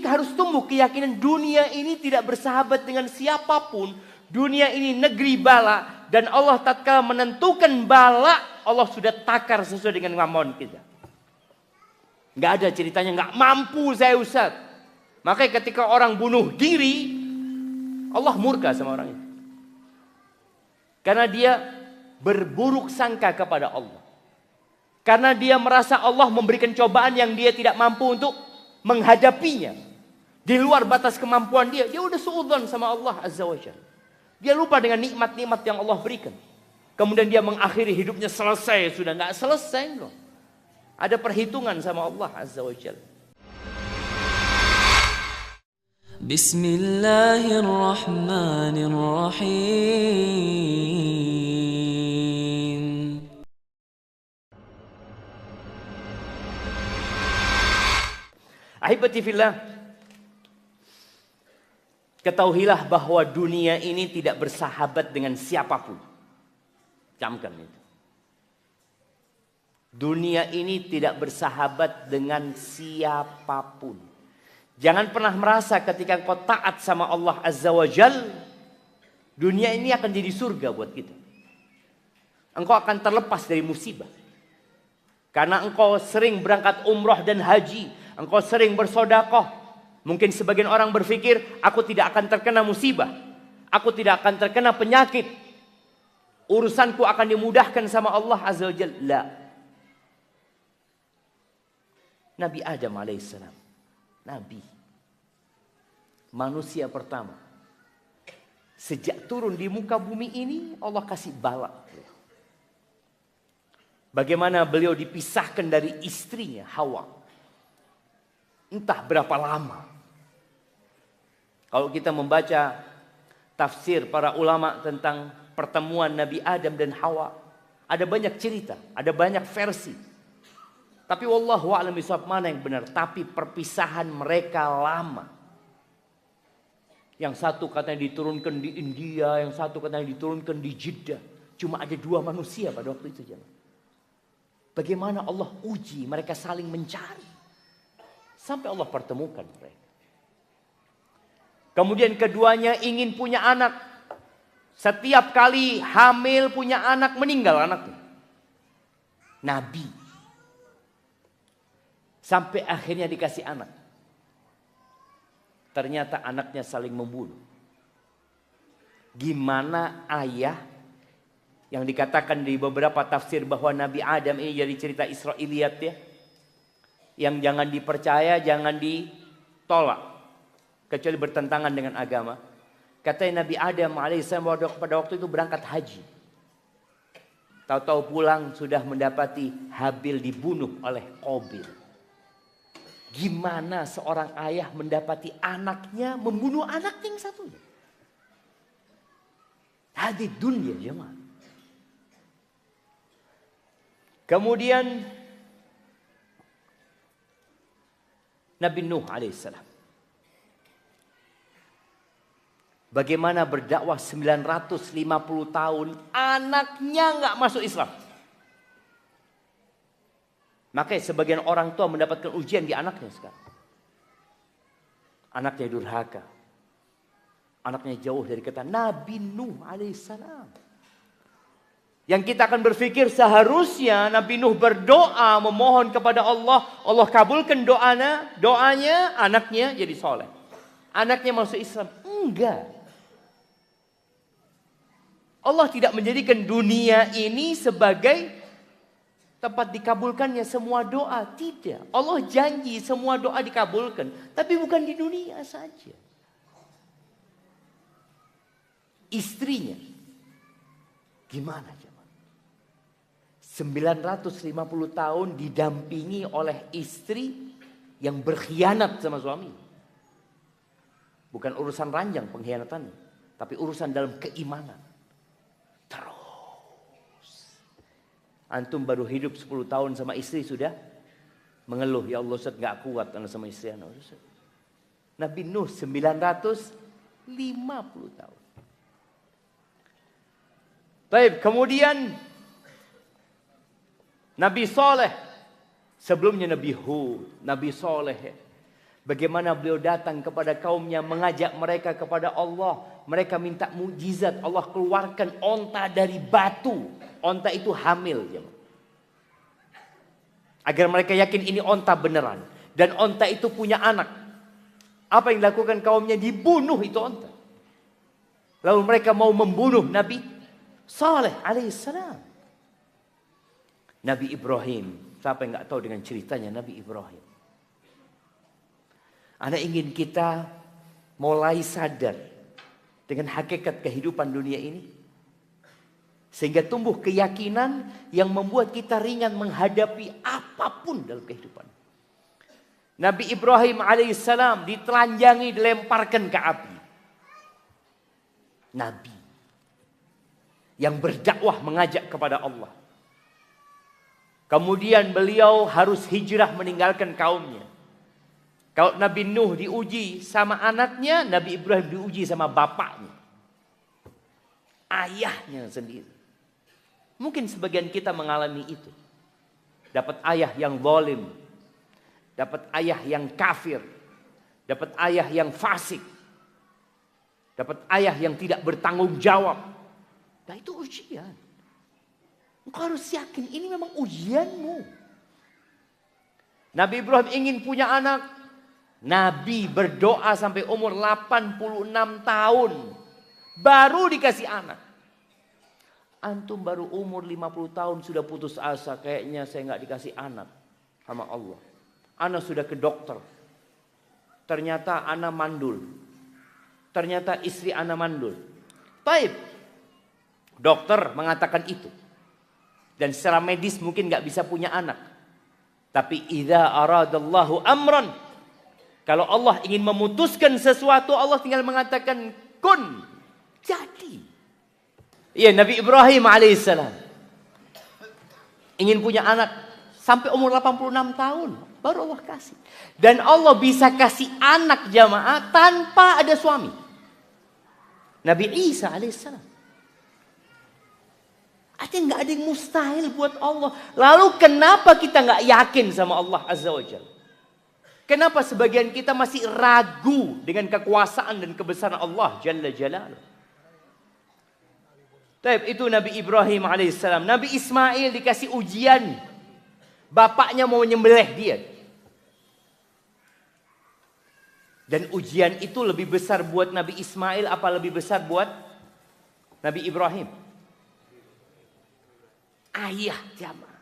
harus tumbuh keyakinan dunia ini tidak bersahabat dengan siapapun. Dunia ini negeri bala. Dan Allah tatkala menentukan bala, Allah sudah takar sesuai dengan kemampuan kita. Nggak ada ceritanya nggak mampu saya Ustaz. Makanya ketika orang bunuh diri, Allah murka sama orang itu. Karena dia berburuk sangka kepada Allah. Karena dia merasa Allah memberikan cobaan yang dia tidak mampu untuk menghadapinya. Di luar batas kemampuan dia. Dia udah suudzon sama Allah Azza wa Jalla. Dia lupa dengan nikmat-nikmat yang Allah berikan. Kemudian dia mengakhiri hidupnya selesai. Sudah nggak selesai loh. Ada perhitungan sama Allah Azza wa Jalla. Bismillahirrahmanirrahim. Ahibati fillah, ketahuilah bahwa dunia ini tidak bersahabat dengan siapapun. Camkan itu. Dunia ini tidak bersahabat dengan siapapun. Jangan pernah merasa ketika engkau taat sama Allah Azza wa Jal, dunia ini akan jadi surga buat kita. Engkau akan terlepas dari musibah. Karena engkau sering berangkat umroh dan haji. Engkau sering bersodakoh. Mungkin sebagian orang berpikir, aku tidak akan terkena musibah. Aku tidak akan terkena penyakit. Urusanku akan dimudahkan sama Allah Azza wa Jalla. Nabi Adam alaihissalam. Nabi. Manusia pertama. Sejak turun di muka bumi ini, Allah kasih bala. Bagaimana beliau dipisahkan dari istrinya Hawa. Entah berapa lama. Kalau kita membaca tafsir para ulama tentang pertemuan Nabi Adam dan Hawa, ada banyak cerita, ada banyak versi. Tapi wallahu a'lam bishawab mana yang benar. Tapi perpisahan mereka lama. Yang satu katanya diturunkan di India, yang satu katanya diturunkan di Jeddah. Cuma ada 2 manusia pada waktu itu, jemaah. Bagaimana Allah uji mereka saling mencari. Sampai Allah pertemukan mereka. Kemudian keduanya ingin punya anak. Setiap kali hamil punya anak, meninggal anaknya. Nabi. Sampai akhirnya dikasih anak. Ternyata anaknya saling membunuh. Gimana ayah yang dikatakan di beberapa tafsir bahwa Nabi Adam ini jadi cerita Israiliyat ya. Yang jangan dipercaya, jangan ditolak. Kecuali bertentangan dengan agama. Katanya Nabi Adam alaihissalam pada waktu itu berangkat haji. Tahu-tahu pulang sudah mendapati Habil dibunuh oleh Qabil. Gimana seorang ayah mendapati anaknya membunuh anaknya yang satunya? Hadid dunia jemaah. Kemudian Nabi Nuh alaihissalam. Bagaimana berdakwah 950 tahun, anaknya nggak masuk Islam. Makanya sebagian orang tua mendapatkan ujian di anaknya sekarang. Anaknya durhaka. Anaknya jauh dari kata Nabi Nuh alaihissalam. Yang kita akan berpikir seharusnya Nabi Nuh berdoa memohon kepada Allah. Allah kabulkan doanya, anaknya jadi soleh. Anaknya masuk Islam. Enggak. Allah tidak menjadikan dunia ini sebagai tempat dikabulkannya semua doa. Tidak. Allah janji semua doa dikabulkan. Tapi bukan di dunia saja. Istrinya. Gimana coba? 950 tahun didampingi oleh istri yang berkhianat sama suami. Bukan urusan ranjang pengkhianatannya. Tapi urusan dalam keimanan. Terus. Antum baru hidup 10 tahun sama istri sudah mengeluh. Ya Allah Ustaz gak kuat sama istri. Nabi Nuh 950 tahun. Baik, kemudian Nabi Saleh. Sebelumnya Nabi Hud, Nabi Saleh. Bagaimana beliau datang kepada kaumnya, mengajak mereka kepada Allah. Mereka minta mukjizat, Allah keluarkan onta dari batu. Onta itu hamil. Agar mereka yakin ini onta beneran. Dan onta itu punya anak. Apa yang dilakukan kaumnya? Dibunuh itu onta. Lalu mereka mau membunuh Nabi Saleh alaihissalam. Nabi Ibrahim. Siapa yang gak tahu dengan ceritanya Nabi Ibrahim? Anda ingin kita mulai sadar dengan hakikat kehidupan dunia ini. Sehingga tumbuh keyakinan yang membuat kita ringan menghadapi apapun dalam kehidupan. Nabi Ibrahim alaihissalam ditelanjangi, dilemparkan ke api. Nabi yang berdakwah mengajak kepada Allah. Kemudian beliau harus hijrah meninggalkan kaumnya. Kalau Nabi Nuh diuji sama anaknya, Nabi Ibrahim diuji sama bapaknya. Ayahnya sendiri. Mungkin sebagian kita mengalami itu. Dapat ayah yang zalim. Dapat ayah yang kafir. Dapat ayah yang fasik. Dapat ayah yang tidak bertanggung jawab. Nah itu ujian. Engkau harus yakin ini memang ujianmu. Nabi Ibrahim ingin punya anak. Nabi berdoa sampai umur 86 tahun. Baru dikasih anak. Antum baru umur 50 tahun sudah putus asa. Kayaknya saya nggak dikasih anak sama Allah. Ana sudah ke dokter. Ternyata ana mandul. Ternyata istri ana mandul. Baik. Dokter mengatakan itu. Dan secara medis mungkin nggak bisa punya anak. Tapi idza aradallahu amran. Kalau Allah ingin memutuskan sesuatu, Allah tinggal mengatakan kun, jadi. Iya, Nabi Ibrahim alaihissalam ingin punya anak sampai umur 86 tahun, baru Allah kasih. Dan Allah bisa kasih anak jamaah tanpa ada suami. Nabi Isa alaihissalam. Artinya nggak ada yang mustahil buat Allah. Lalu kenapa kita nggak yakin sama Allah Azza wa Jalla? Kenapa sebagian kita masih ragu dengan kekuasaan dan kebesaran Allah Jalla Jalaluh? Itu Nabi Ibrahim alaihissalam. Nabi Ismail dikasih ujian. Bapaknya mau menyembelih dia. Dan ujian itu lebih besar buat Nabi Ismail apa lebih besar buat Nabi Ibrahim? Ayah jamaah.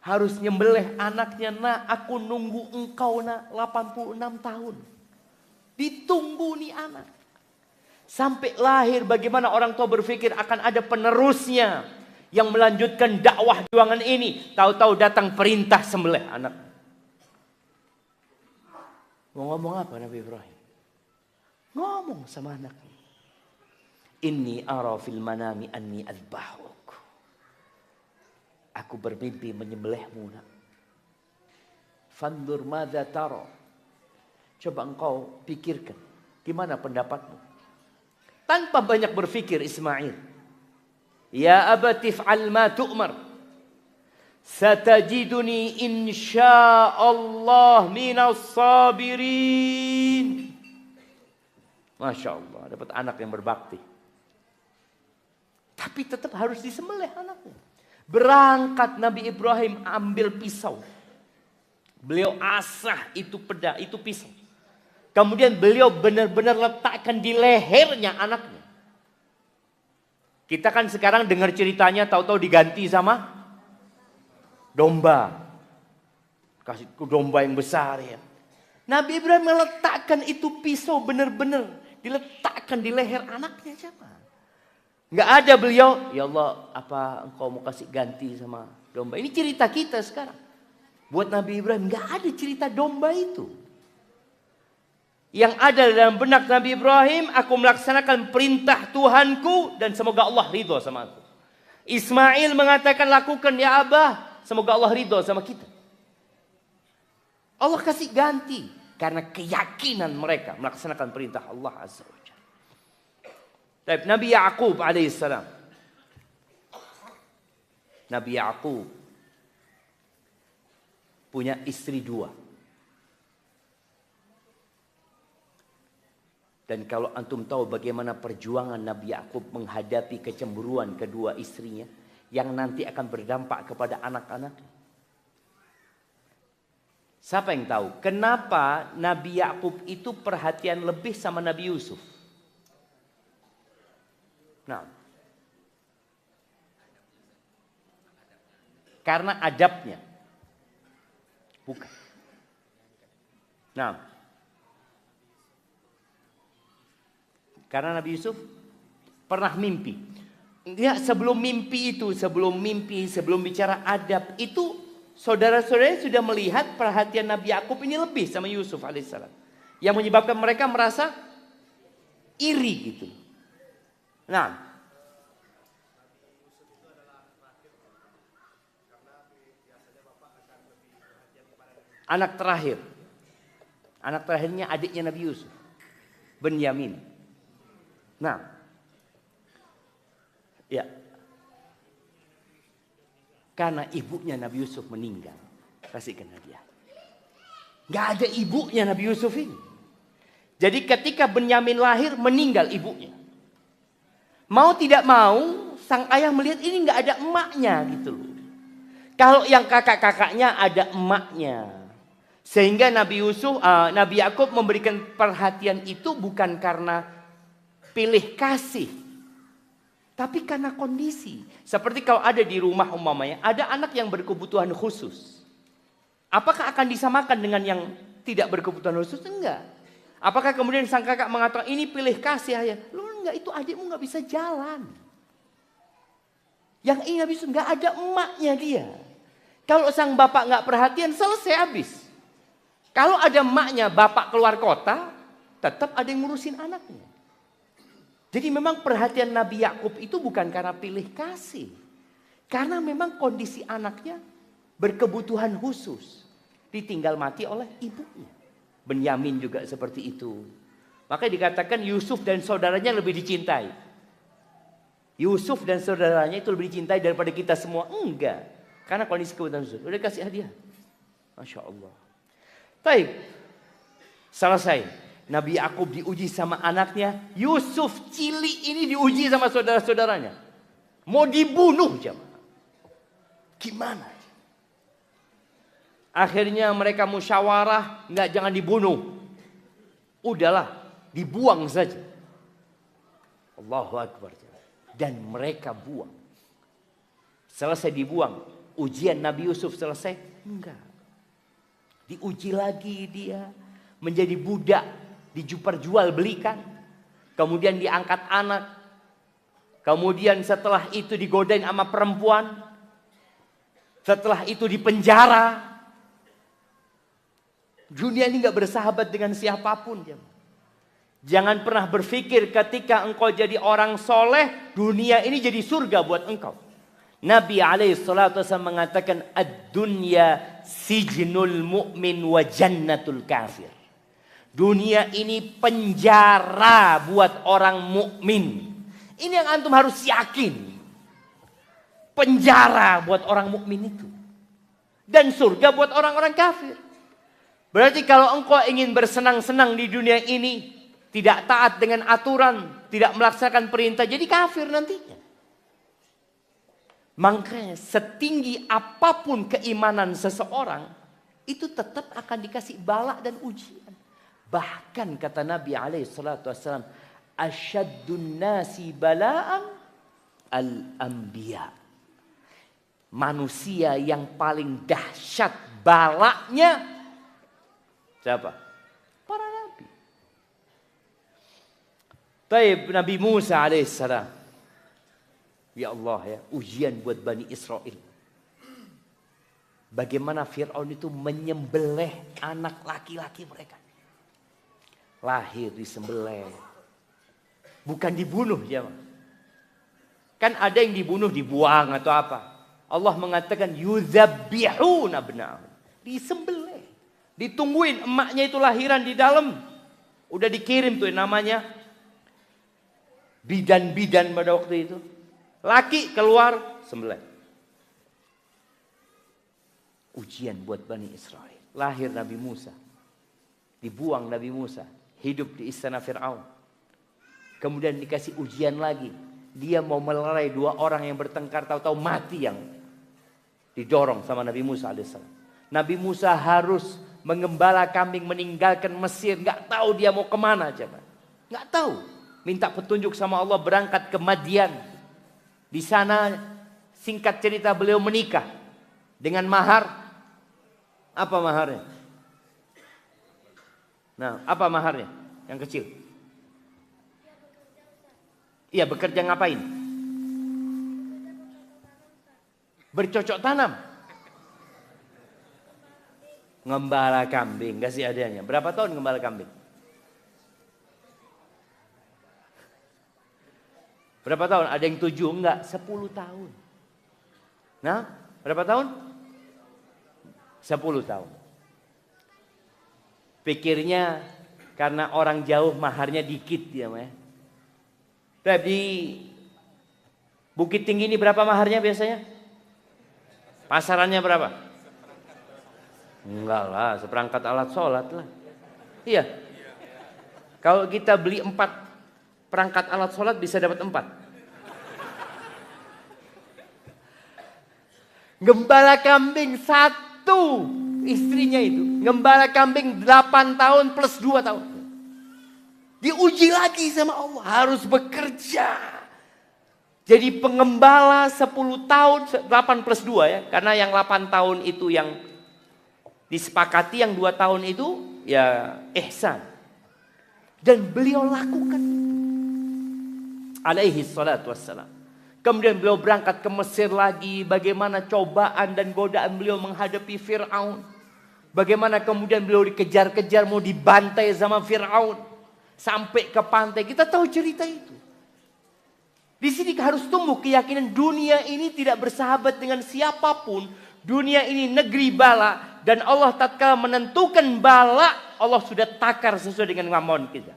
Harus nyembelih anaknya, nak aku nunggu engkau nak 86 tahun. Ditunggu nih anak. Sampai lahir bagaimana orang tua berpikir akan ada penerusnya. Yang melanjutkan dakwah juangan ini. Tahu-tahu datang perintah sembelih anak. Mau ngomong apa Nabi Ibrahim? Ngomong sama anaknya. Inni ara fil manami anni adbahuk. Aku bermimpi menyembelihmu nak. Fandur madza tara. Coba engkau pikirkan. Gimana pendapatmu? Tanpa banyak berpikir Ismail. Ya abati fa'al ma tu'mar. Satajiduni insyaallah minas sabirin. Masya Allah. Dapat anak yang berbakti. Tapi tetap harus disembelih anaknya. Berangkat Nabi Ibrahim ambil pisau. Beliau asah itu itu pisau. Kemudian beliau benar-benar letakkan di lehernya anaknya. Kita kan sekarang dengar ceritanya tahu-tahu diganti sama domba. Kasih domba yang besar ya. Nabi Ibrahim meletakkan itu pisau benar-benar diletakkan di leher anaknya siapa? Nggak ada beliau, ya Allah apa engkau mau kasih ganti sama domba. Ini cerita kita sekarang. Buat Nabi Ibrahim nggak ada cerita domba itu. Yang ada dalam benak Nabi Ibrahim, aku melaksanakan perintah Tuhanku dan semoga Allah ridho sama aku. Ismail mengatakan lakukan ya Abah, semoga Allah ridho sama kita. Allah kasih ganti karena keyakinan mereka melaksanakan perintah Allah Azza wa Jalla. Nabi Ya'qub alaihissalam. Nabi Ya'qub punya istri 2. Dan kalau antum tahu bagaimana perjuangan Nabi Yakub menghadapi kecemburuan kedua istrinya yang nanti akan berdampak kepada anak-anak. Siapa yang tahu kenapa Nabi Yakub itu perhatian lebih sama Nabi Yusuf? Nah, karena adabnya. Bukan. Nah, karena Nabi Yusuf pernah mimpi. Dia sebelum mimpi, sebelum bicara adab itu, saudara-saudaranya sudah melihat perhatian Nabi Yakub ini lebih sama Yusuf alaihissalam. Yang menyebabkan mereka merasa iri gitu. Nah, anak terakhirnya adiknya Nabi Yusuf, Benyamin. Nah, ya, karena ibunya Nabi Yusuf meninggal, kasihkan hadiah. Gak ada ibunya Nabi Yusuf ini. Jadi ketika Benyamin lahir meninggal ibunya. Mau tidak mau, sang ayah melihat ini gak ada emaknya gitu loh. Kalau yang kakak-kakaknya ada emaknya. Sehingga Nabi Yakub memberikan perhatian itu bukan karena pilih kasih, tapi karena kondisi. Seperti kalau ada di rumah umpamanya, ada anak yang berkebutuhan khusus. Apakah akan disamakan dengan yang tidak berkebutuhan khusus? Enggak. Apakah kemudian sang kakak mengatakan ini pilih kasih ayah? Lu enggak, itu adikmu enggak bisa jalan. Yang ini habis enggak ada emaknya dia. Kalau sang bapak enggak perhatian, selesai habis. Kalau ada emaknya, bapak keluar kota, tetap ada yang ngurusin anaknya. Jadi memang perhatian Nabi Yakub itu bukan karena pilih kasih. Karena memang kondisi anaknya berkebutuhan khusus. Ditinggal mati oleh ibunya. Benyamin juga seperti itu. Makanya dikatakan Yusuf dan saudaranya lebih dicintai. Yusuf dan saudaranya itu lebih dicintai daripada kita semua. Enggak. Karena kondisi kebutuhan khusus. Udah kasih hadiah. Masya Allah. Baik. Selesai. Nabi Yakub diuji sama anaknya. Yusuf Cili ini diuji sama saudara-saudaranya. Mau dibunuh jemaah. Gimana? Akhirnya mereka musyawarah. Enggak, jangan dibunuh. Udahlah, dibuang saja. Allahu Akbar. Dan mereka buang. Selesai dibuang. Ujian Nabi Yusuf selesai? Enggak. Diuji lagi dia. Menjadi budak. Diperjual belikan, kemudian diangkat anak, kemudian setelah itu digodain sama perempuan, setelah itu dipenjara. Dunia ini gak bersahabat dengan siapapun. Jangan pernah berpikir ketika engkau jadi orang soleh, dunia ini jadi surga buat engkau. Nabi SAW mengatakan, ad-dunya sijnul mu'min wa jannatul kafir. Dunia ini penjara buat orang mukmin. Ini yang antum harus yakin. Penjara buat orang mukmin itu. Dan surga buat orang-orang kafir. Berarti kalau engkau ingin bersenang-senang di dunia ini, tidak taat dengan aturan, tidak melaksanakan perintah, jadi kafir nantinya. Makanya setinggi apapun keimanan seseorang, itu tetap akan dikasih bala dan ujian. Bahkan kata Nabi SAW, asyaddun nasi bala'an al-anbiya. Manusia yang paling dahsyat balaknya siapa? Para nabi. Taib Nabi Musa alaihissalam. Ya Allah ya, ujian buat Bani Israel. Bagaimana Fir'aun itu menyembelih anak laki-laki mereka. Lahir disembelih. Bukan dibunuh ya. Kan ada yang dibunuh dibuang atau apa. Allah mengatakan yuzabbihuna abna'ahum. Disembelih. Ditungguin emaknya itu lahiran di dalam. Udah dikirim tuh namanya bidan-bidan pada waktu itu. Laki keluar sembelih. Ujian buat Bani Israel. Lahir Nabi Musa. Dibuang Nabi Musa. Hidup di istana Fir'aun. Kemudian dikasih ujian lagi. Dia mau melerai 2 orang yang bertengkar, tahu-tahu mati yang didorong sama Nabi Musa alaihissalam. Nabi Musa harus mengembala kambing meninggalkan Mesir. Nggak tahu dia mau kemana coba. Nggak tahu. Minta petunjuk sama Allah, berangkat ke Madian. Di sana singkat cerita beliau menikah dengan mahar. Apa maharnya? Nah, apa maharnya? Yang kecil. Iya, bekerja ngapain? Bercocok tanam. Ngembala kambing, kasih adanya. Berapa tahun ngembala kambing? Berapa tahun? Ada yang 7? Enggak, 10 tahun. Nah, berapa tahun? 10 tahun. Pikirnya karena orang jauh maharnya dikit ya, Mah. Di Bukit Tinggi ini berapa maharnya biasanya? Pasarannya berapa? Enggak lah, seperangkat alat sholat lah. Iya. Kalau kita beli 4 perangkat alat sholat bisa dapat 4. Gembala kambing 1 istrinya itu. Gembala kambing 8 tahun plus 2 tahun. Diuji lagi sama Allah. Harus bekerja. Jadi pengembala 10 tahun. 8 plus 2 ya. Karena yang 8 tahun itu yang disepakati. Yang 2 tahun itu ya ihsan. Dan beliau lakukan. Alaihi salatu wassalam. Kemudian beliau berangkat ke Mesir lagi. Bagaimana cobaan dan godaan beliau menghadapi Fir'aun. Bagaimana kemudian beliau dikejar-kejar mau dibantai sama Fir'aun. Sampai ke pantai, kita tahu cerita itu. Di sini harus tumbuh keyakinan dunia ini tidak bersahabat dengan siapapun. Dunia ini negeri bala. Dan Allah tatkala menentukan bala, Allah sudah takar sesuai dengan kemampuan kita.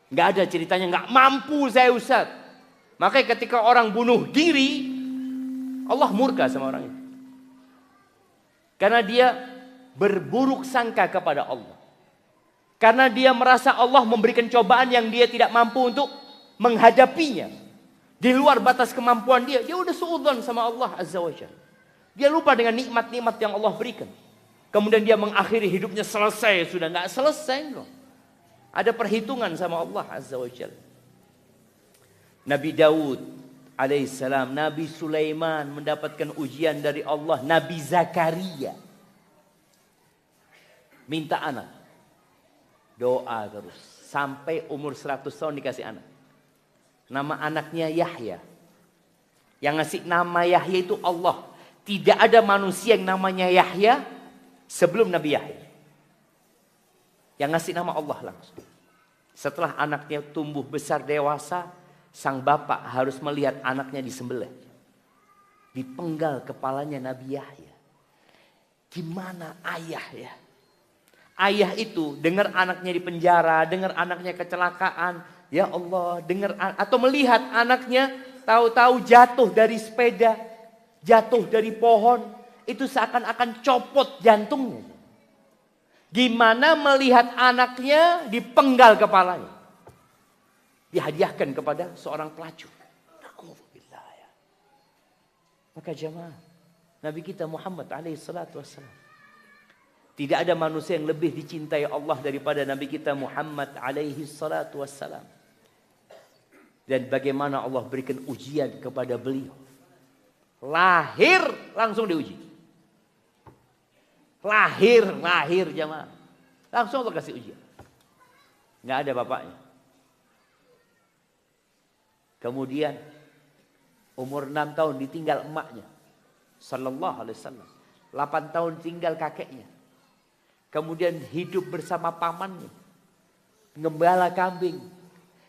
Nggak ada ceritanya, nggak mampu saya Ustaz. Makanya ketika orang bunuh diri, Allah murka sama orang itu. Karena dia berburuk sangka kepada Allah. Karena dia merasa Allah memberikan cobaan yang dia tidak mampu untuk menghadapinya. Di luar batas kemampuan dia. Dia udah suudzon sama Allah Azza wa Jalla. Dia lupa dengan nikmat-nikmat yang Allah berikan. Kemudian dia mengakhiri hidupnya selesai. Sudah nggak selesai loh. Ada perhitungan sama Allah Azza wa Jalla. Nabi Daud alaihissalam. Nabi Sulaiman mendapatkan ujian dari Allah. Nabi Zakaria. Minta anak. Doa terus. Sampai umur 100 tahun dikasih anak. Nama anaknya Yahya. Yang ngasih nama Yahya itu Allah. Tidak ada manusia yang namanya Yahya sebelum Nabi Yahya. Yang ngasih nama Allah langsung. Setelah anaknya tumbuh besar dewasa. Sang bapak harus melihat anaknya disembelih. Dipenggal kepalanya Nabi Yahya. Gimana ayah ya? Ayah itu dengar anaknya di penjara, dengar anaknya kecelakaan, ya Allah, dengar atau melihat anaknya tahu-tahu jatuh dari sepeda, jatuh dari pohon, itu seakan-akan copot jantungnya. Gimana melihat anaknya dipenggal kepalanya? Dihadiahkan kepada seorang pelacur. Maka jemaah, Nabi kita Muhammad alaihi salatu wassalam. Tidak ada manusia yang lebih dicintai Allah daripada Nabi kita Muhammad alaihi salatu wassalam. Dan bagaimana Allah berikan ujian kepada beliau. Lahir langsung diuji. Lahir jemaah. Langsung Allah kasih ujian. Nggak ada bapaknya. Kemudian umur 6 tahun ditinggal emaknya. Sallallahu alaihi wasallam. 8 tahun tinggal kakeknya. Kemudian hidup bersama pamannya. Ngembala kambing.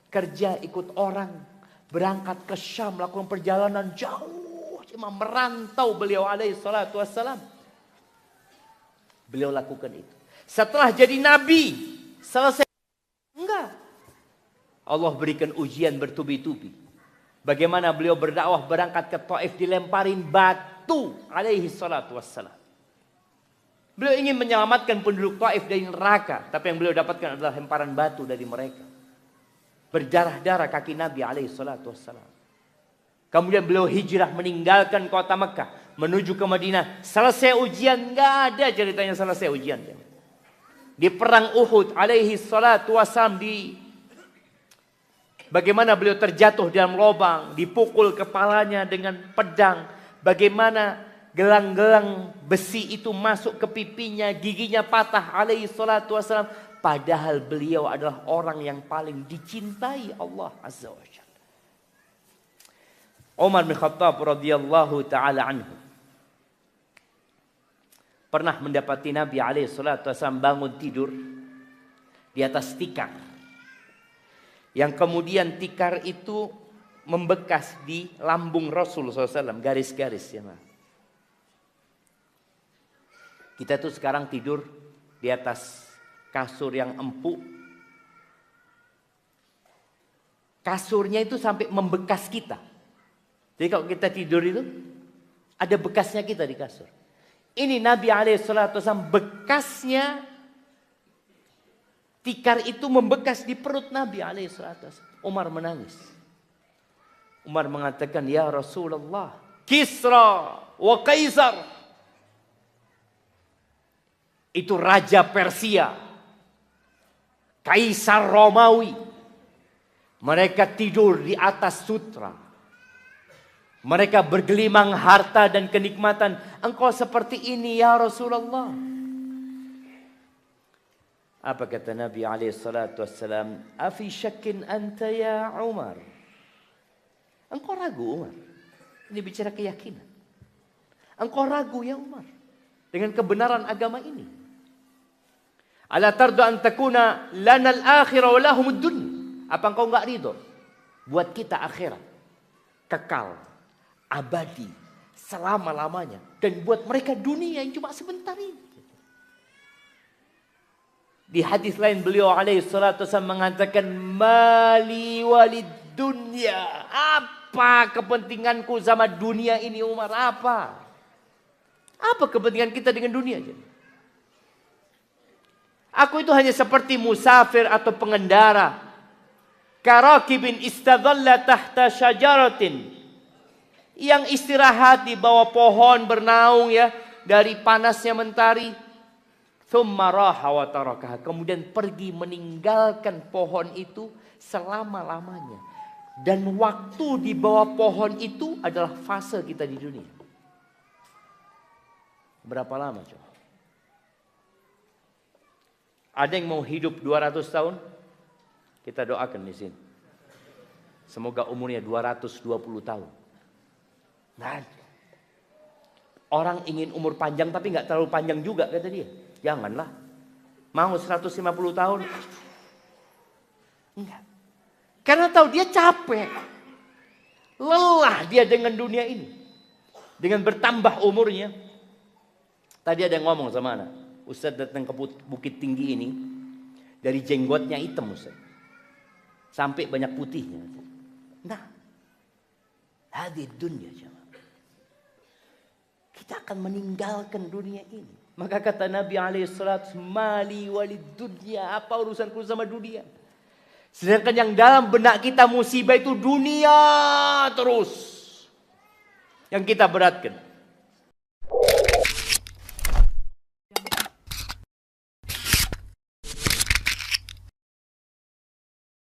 Kerja ikut orang. Berangkat ke Syam. Melakukan perjalanan jauh. Cuma merantau beliau alaihi salatu wassalam. Beliau lakukan itu. Setelah jadi nabi. Selesai. Enggak. Allah berikan ujian bertubi-tubi. Bagaimana beliau berdakwah berangkat ke Taif. Dilemparin batu alaihi salatu wassalam. Beliau ingin menyelamatkan penduduk Taif dari neraka. Tapi yang beliau dapatkan adalah hemparan batu dari mereka. Berdarah-darah kaki Nabi alaihi salatu wassalam. Kemudian beliau hijrah meninggalkan kota Mekah menuju ke Madinah. Selesai ujian, nggak ada ceritanya selesai ujian. Di perang Uhud alaihi salatu wassalam, bagaimana beliau terjatuh dalam lubang, dipukul kepalanya dengan pedang. Bagaimana gelang-gelang besi itu masuk ke pipinya, giginya patah alaihi salatu wassalam. Padahal beliau adalah orang yang paling dicintai Allah Azza wa Jalla. Umar bin Khattab radhiyallahu taala anhu pernah mendapati Nabi alaihi salatu wasallam bangun tidur di atas tikar. Yang kemudian tikar itu membekas di lambung Rasul SAW, garis-garis ya. Kita tuh sekarang tidur di atas kasur yang empuk. Kasurnya itu sampai membekas kita. Jadi kalau kita tidur itu ada bekasnya kita di kasur. Ini Nabi SAW bekasnya tikar itu membekas di perut Nabi SAW. Umar menangis. Umar mengatakan, ya Rasulullah, Kisra wa Kaisar. Itu Raja Persia, Kaisar Romawi. Mereka tidur di atas sutra. Mereka bergelimang harta dan kenikmatan. Engkau seperti ini ya Rasulullah. Apa kata Nabi SAW? Afi syakin anta ya Umar. Engkau ragu Umar. Ini bicara keyakinan. Engkau ragu ya Umar dengan kebenaran agama ini. Ala tardu an takuna lana al-akhirah wa lahum ad-dunya. Apa engkau enggak ridho buat kita akhirat kekal, abadi, selama-lamanya. Dan buat mereka dunia yang cuma sebentar ini. Di hadis lain beliau alaihi salatu wasallam mengatakan, mali walid dunya. Apa kepentinganku sama dunia ini Umar? Apa? Apa kepentingan kita dengan dunia? Aku itu hanya seperti musafir atau pengendara. Karakibin istadhalla tahta syajaratin. Yang istirahat di bawah pohon bernaung ya dari panasnya mentari. Thumma raha wa tarakaha. Kemudian pergi meninggalkan pohon itu selama-lamanya. Dan waktu di bawah pohon itu adalah fase kita di dunia. Berapa lama coba? Ada yang mau hidup 200 tahun? Kita doakan di sini. Semoga umurnya 220 tahun. Nah, orang ingin umur panjang tapi nggak terlalu panjang juga kata dia. Janganlah. Mau 150 tahun? Enggak. Karena tahu dia capek. Lelah dia dengan dunia ini. Dengan bertambah umurnya. Tadi ada yang ngomong sama anak. Ustaz datang ke Bukit Tinggi ini. Dari jenggotnya hitam Ustaz. Sampai banyak putihnya. Nah. Hadid dunia jemaah. Kita akan meninggalkan dunia ini. Maka kata Nabi alaihissalam, mali walid dunya, apa urusanku sama dunia? Sedangkan yang dalam benak kita musibah itu dunia terus. Yang kita beratkan.